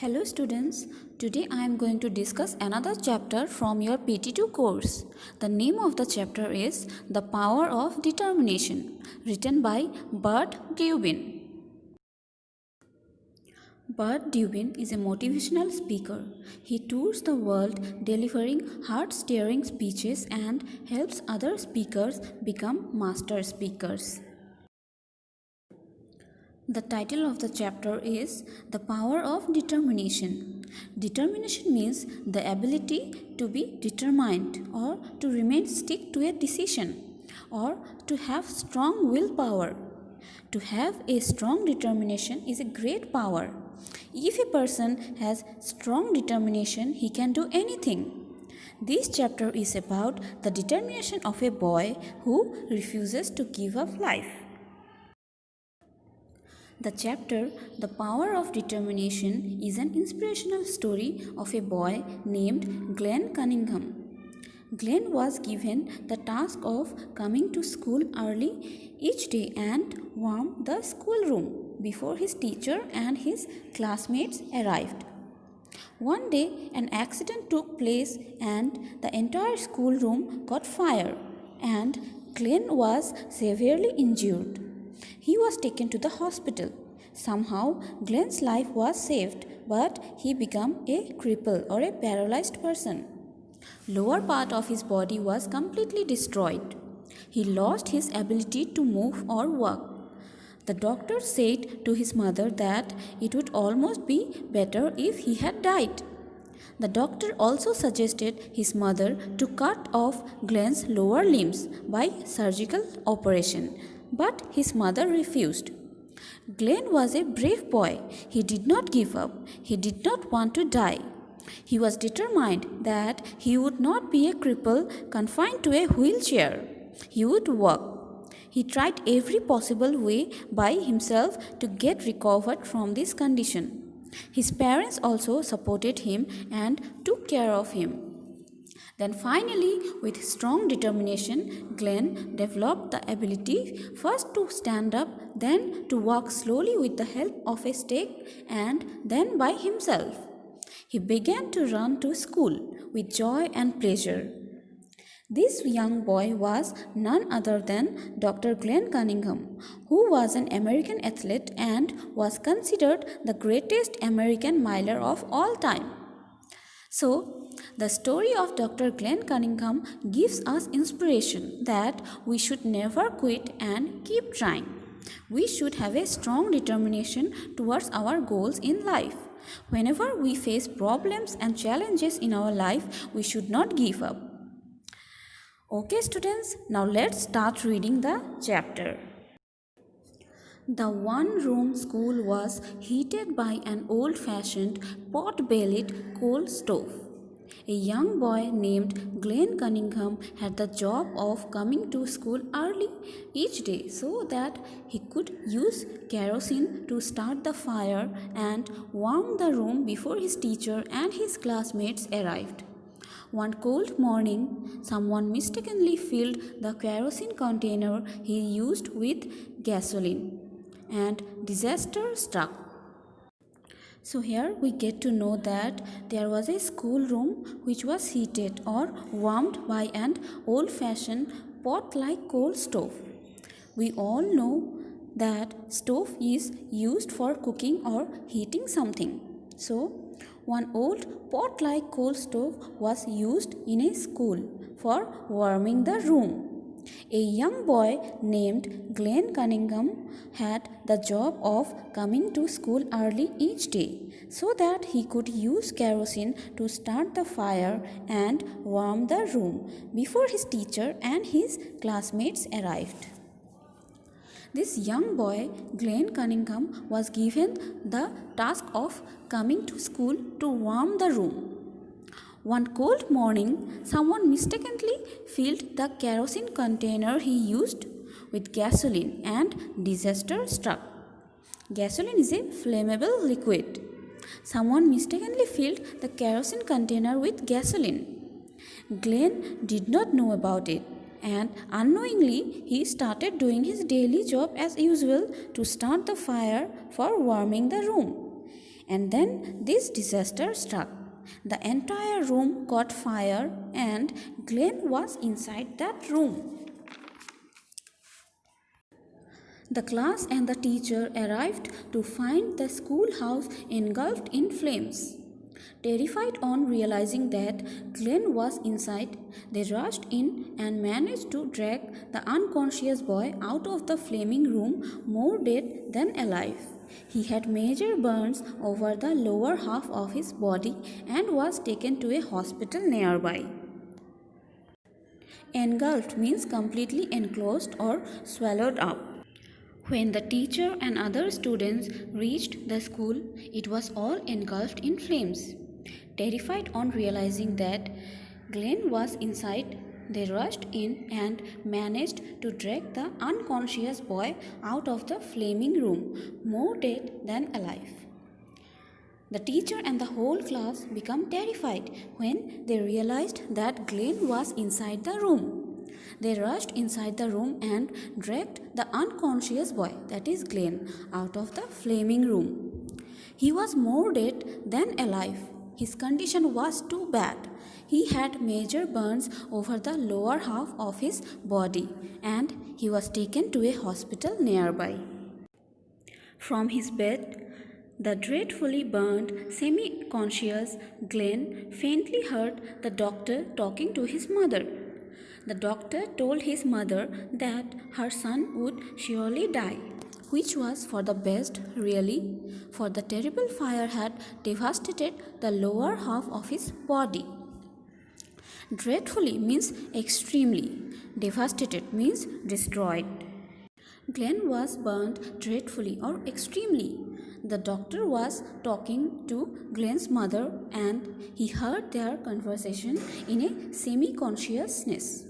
Hello students, today I am going to discuss another chapter from your PT2 course. The name of the chapter is The Power of Determination, written by Bert Dubin. Bert Dubin is a motivational speaker. He tours the world delivering heart-stirring speeches and helps other speakers become master speakers. The title of the chapter is The Power of Determination. Determination means the ability to be determined or to remain stick to a decision or to have strong willpower. To have a strong determination is a great power. If a person has strong determination, he can do anything. This chapter is about the determination of a boy who refuses to give up life. The chapter The Power of Determination is an inspirational story of a boy named Glenn Cunningham. Glenn was given the task of coming to school early each day and warm the schoolroom before his teacher and his classmates arrived. One day, an accident took place and the entire schoolroom caught fire, and Glenn was severely injured. He was taken to the hospital. Somehow, Glenn's life was saved, but he became a cripple or a paralyzed person. Lower part of his body was completely destroyed. He lost his ability to move or walk. The doctor said to his mother that it would almost be better if he had died. The doctor also suggested his mother to cut off Glenn's lower limbs by surgical operation, but his mother refused. Glenn was a brave boy. He did not give up. He did not want to die. He was determined that he would not be a cripple confined to a wheelchair. He would walk. He tried every possible way by himself to get recovered from this condition. His parents also supported him and took care of him. Then finally, with strong determination, Glenn developed the ability first to stand up, then to walk slowly with the help of a stick, and then by himself. He began to run to school with joy and pleasure. This young boy was none other than Dr. Glenn Cunningham, who was an American athlete and was considered the greatest American miler of all time. So, the story of Dr. Glenn Cunningham gives us inspiration that we should never quit and keep trying. We should have a strong determination towards our goals in life. Whenever we face problems and challenges in our life, we should not give up. Okay students, now let's start reading the chapter. The one-room school was heated by an old-fashioned pot-bellied coal stove. A young boy named Glenn Cunningham had the job of coming to school early each day so that he could use kerosene to start the fire and warm the room before his teacher and his classmates arrived. One cold morning, someone mistakenly filled the kerosene container he used with gasoline, and disaster struck. So here we get to know that there was a schoolroom which was heated or warmed by an old-fashioned pot-like coal stove. We all know that stove is used for cooking or heating something. So one old pot-like coal stove was used in a school for warming the room. A young boy named Glenn Cunningham had the job of coming to school early each day so that he could use kerosene to start the fire and warm the room before his teacher and his classmates arrived. This young boy, Glenn Cunningham, was given the task of coming to school to warm the room. One cold morning, someone mistakenly filled the kerosene container he used with gasoline and disaster struck. Gasoline is a flammable liquid. Someone mistakenly filled the kerosene container with gasoline. Glenn did not know about it, and unknowingly he started doing his daily job as usual to start the fire for warming the room. And then this disaster struck. The entire room caught fire and Glenn was inside that room. The class and the teacher arrived to find the schoolhouse engulfed in flames. Terrified on realizing that Glenn was inside, they rushed in and managed to drag the unconscious boy out of the flaming room more dead than alive. He had major burns over the lower half of his body and was taken to a hospital nearby. Engulfed means completely enclosed or swallowed up. When the teacher and other students reached the school, it was all engulfed in flames. Terrified on realizing that Glenn was inside, they rushed in and managed to drag the unconscious boy out of the flaming room, more dead than alive. The teacher and the whole class became terrified when they realized that Glenn was inside the room. They rushed inside the room and dragged the unconscious boy, that is Glenn, out of the flaming room. He was more dead than alive. His condition was too bad. He had major burns over the lower half of his body and he was taken to a hospital nearby. From his bed, the dreadfully burned, semi-conscious Glenn faintly heard the doctor talking to his mother. The doctor told his mother that her son would surely die, which was for the best, really, for the terrible fire had devastated the lower half of his body. Dreadfully means extremely, devastated means destroyed. Glenn was burnt dreadfully or extremely. The doctor was talking to Glenn's mother and he heard their conversation in a semi-consciousness.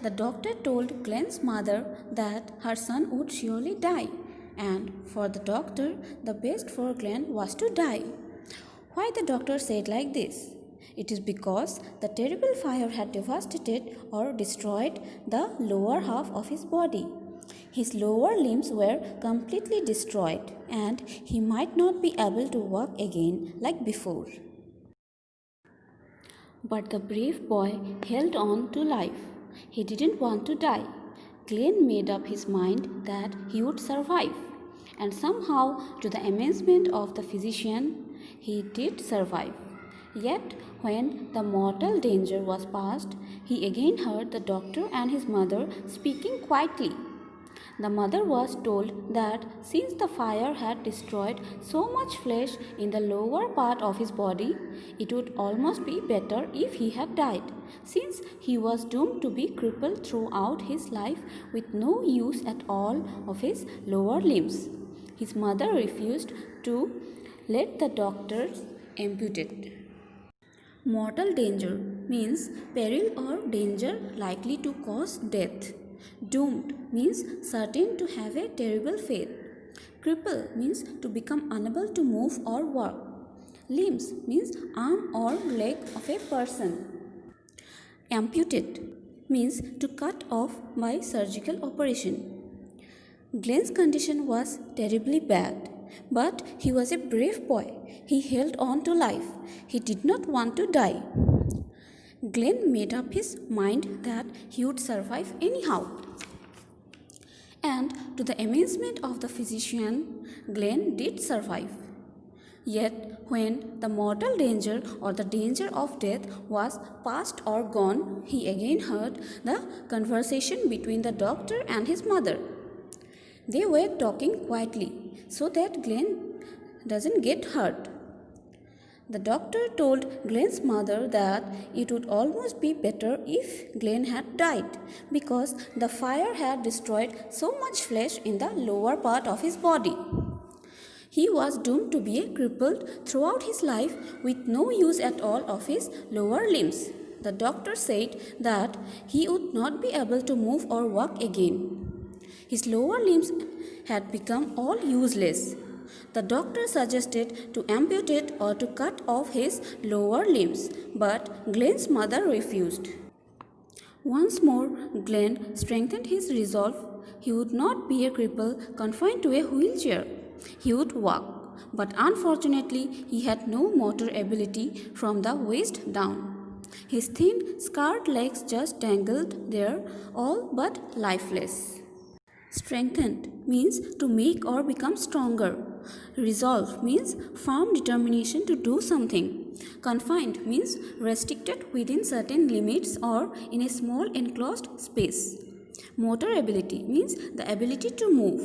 The doctor told Glenn's mother that her son would surely die, and for the doctor, the best for Glenn was to die. Why the doctor said like this? It is because the terrible fire had devastated or destroyed the lower half of his body. His lower limbs were completely destroyed, and he might not be able to walk again like before. But the brave boy held on to life. He didn't want to die. Glenn made up his mind that he would survive. And somehow, to the amazement of the physician, he did survive. Yet, when the mortal danger was past, he again heard the doctor and his mother speaking quietly. The mother was told that since the fire had destroyed so much flesh in the lower part of his body, it would almost be better if he had died, since he was doomed to be crippled throughout his life with no use at all of his lower limbs. His mother refused to let the doctors amputate. Mortal danger means peril or danger likely to cause death. Doomed means certain to have a terrible fate. Cripple means to become unable to move or walk. Limbs means arm or leg of a person. Amputate means to cut off by surgical operation. Glenn's condition was terribly bad, but he was a brave boy. He held on to life. He did not want to die. Glenn made up his mind that he would survive anyhow. And to the amazement of the physician, Glenn did survive. Yet, when the mortal danger or the danger of death was past or gone, he again heard the conversation between the doctor and his mother. They were talking quietly so that Glenn doesn't get hurt. The doctor told Glenn's mother that it would almost be better if Glenn had died because the fire had destroyed so much flesh in the lower part of his body. He was doomed to be crippled throughout his life with no use at all of his lower limbs. The doctor said that he would not be able to move or walk again. His lower limbs had become all useless. The doctor suggested to amputate or to cut off his lower limbs, but Glenn's mother refused. Once more, Glenn strengthened his resolve. He would not be a cripple confined to a wheelchair. He would walk. but unfortunately he had no motor ability from the waist down. His thin, scarred legs just dangled there, all but lifeless. Strengthened means to make or become stronger. Resolve means firm determination to do something. Confined means restricted within certain limits or in a small enclosed space. Motor ability means the ability to move.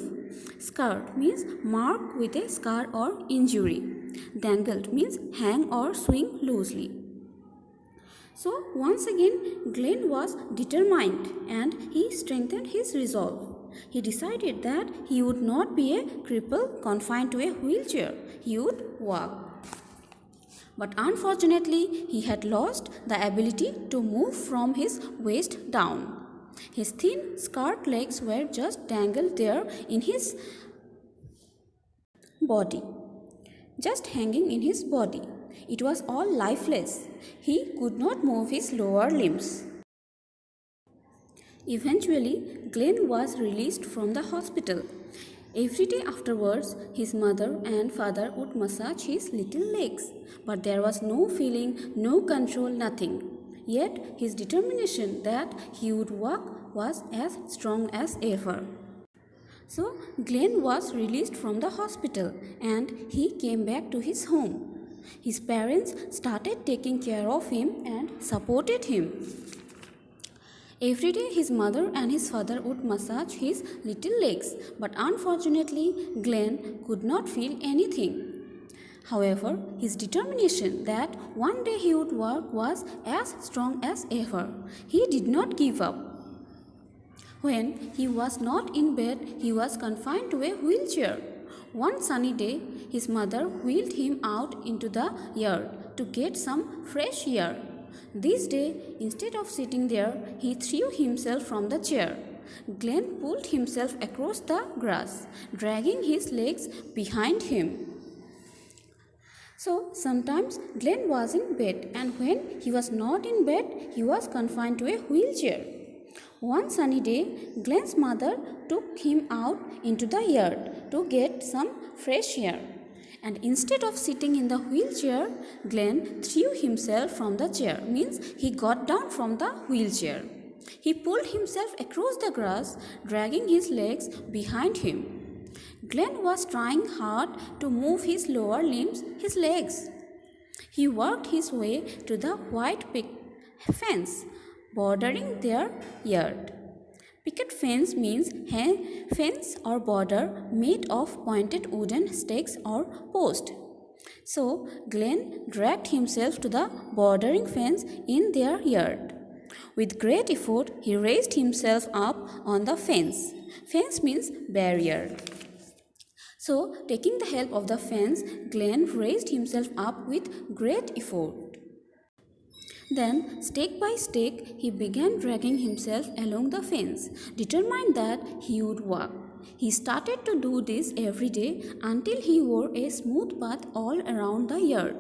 Scarred means mark with a scar or injury. Dangled means hang or swing loosely. So once again Glenn was determined and he strengthened his resolve. He decided that he would not be a cripple confined to a wheelchair. He would walk. But unfortunately, he had lost the ability to move from his waist down. His thin, scarred legs were just dangled there in his body, just hanging in his body. It was all lifeless. He could not move his lower limbs. Eventually, Glenn was released from the hospital. Every day afterwards, his mother and father would massage his little legs, but there was no feeling, no control, nothing. Yet, his determination that he would walk was as strong as ever. So, Glenn was released from the hospital and he came back to his home. His parents started taking care of him and supported him. Every day his mother and his father would massage his little legs, but unfortunately Glenn could not feel anything. However, his determination that one day he would walk was as strong as ever. He did not give up. When he was not in bed, he was confined to a wheelchair. One sunny day, his mother wheeled him out into the yard to get some fresh air. This day, instead of sitting there, he threw himself from the chair. Glenn pulled himself across the grass, dragging his legs behind him. So, sometimes Glenn was in bed, and when he was not in bed, he was confined to a wheelchair. One sunny day, Glenn's mother took him out into the yard to get some fresh air. And instead of sitting in the wheelchair, Glenn threw himself from the chair, means he got down from the wheelchair. He pulled himself across the grass, dragging his legs behind him. Glenn was trying hard to move his lower limbs, his legs. He worked his way to the white picket fence bordering their yard. Picket fence means fence or border made of pointed wooden stakes or posts. So, Glenn dragged himself to the bordering fence in their yard. With great effort, he raised himself up on the fence. Fence means barrier. So, taking the help of the fence, Glenn raised himself up with great effort. Then, stake by stake, he began dragging himself along the fence, determined that he would walk. He started to do this every day until he wore a smooth path all around the yard.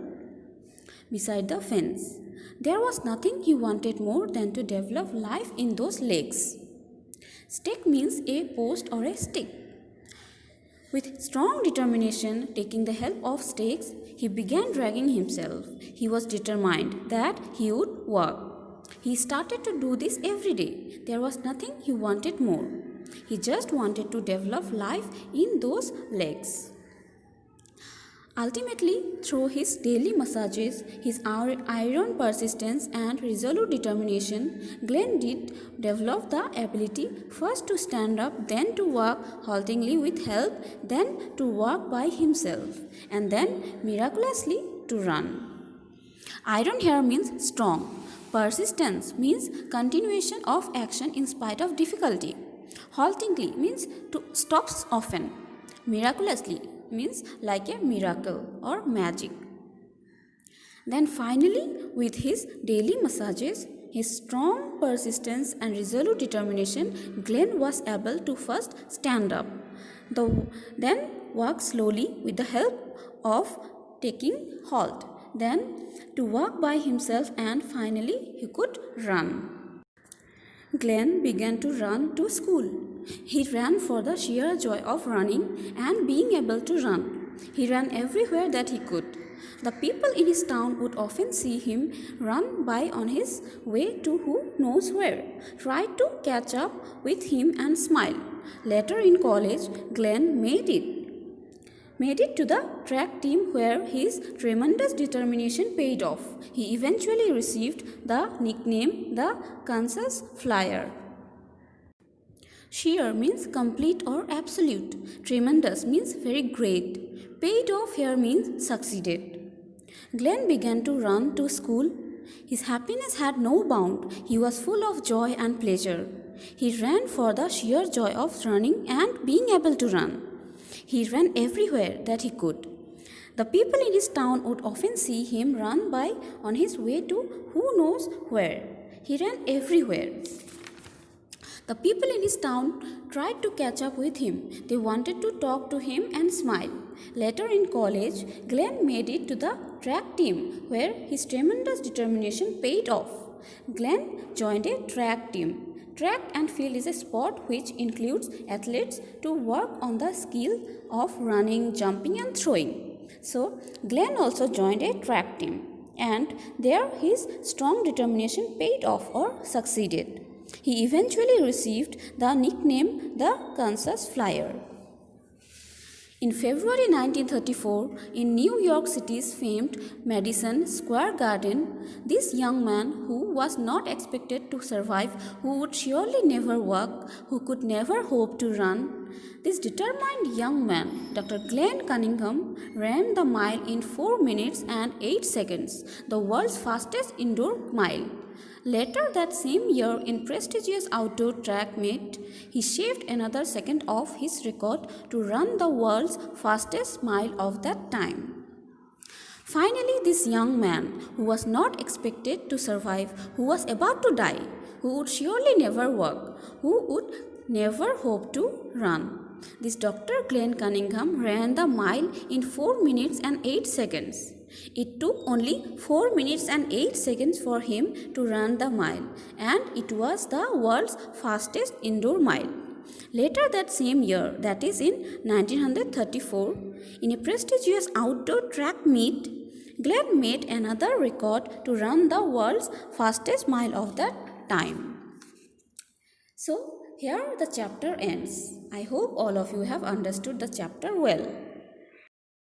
Beside the fence, there was nothing he wanted more than to develop life in those legs. Stake means a post or a stick. With strong determination, taking the help of stakes, he began dragging himself. He was determined that he would walk. He started to do this every day. There was nothing he wanted more. He just wanted to develop life in those legs. Ultimately, through his daily massages, his iron persistence and resolute determination, Glenn did develop the ability first to stand up, then to walk haltingly with help, then to walk by himself, and then miraculously to run. Iron here means strong. Persistence means continuation of action in spite of difficulty. Haltingly means to stop often. Miraculously means like a miracle or magic. Then finally, with his daily massages, his strong persistence and resolute determination, Glenn was able to first stand up, then walk slowly with the help of taking halt, then to walk by himself, and finally he could run. Glenn began to run to school. He ran for the sheer joy of running and being able to run. He ran everywhere that he could. The people in his town would often see him run by on his way to who knows where, try to catch up with him and smile. Later in college, Glenn made it to the track team where his tremendous determination paid off. He eventually received the nickname the Kansas Flyer. Sheer means complete or absolute. Tremendous means very great. Paid off here means succeeded. Glenn began to run to school. His happiness had no bound. He was full of joy and pleasure. He ran for the sheer joy of running and being able to run. He ran everywhere that he could. The people in his town would often see him run by on his way to who knows where. He ran everywhere. The people in his town tried to catch up with him. They wanted to talk to him and smile. Later in college, Glenn made it to the track team where his tremendous determination paid off. Glenn joined a track team. Track and field is a sport which includes athletes to work on the skill of running, jumping and throwing. So, Glenn also joined a track team and there his strong determination paid off or succeeded. He eventually received the nickname the Kansas Flyer. In February 1934, in New York City's famed Madison Square Garden, this young man who was not expected to survive, who would surely never walk, who could never hope to run, this determined young man, Dr. Glenn Cunningham, ran the mile in 4 minutes and 8 seconds, the world's fastest indoor mile. Later that same year, in prestigious outdoor track meet, he shaved another second off his record to run the world's fastest mile of that time. Finally, this young man, who was not expected to survive, who was about to die, who would surely never walk, who would never hope to run. This Dr. Glenn Cunningham ran the mile in 4 minutes and 8 seconds. It took only 4 minutes and 8 seconds for him to run the mile, and it was the world's fastest indoor mile. Later that same year, that is in 1934, in a prestigious outdoor track meet, Glenn made another record to run the world's fastest mile of that time. So, here the chapter ends. I hope all of you have understood the chapter well.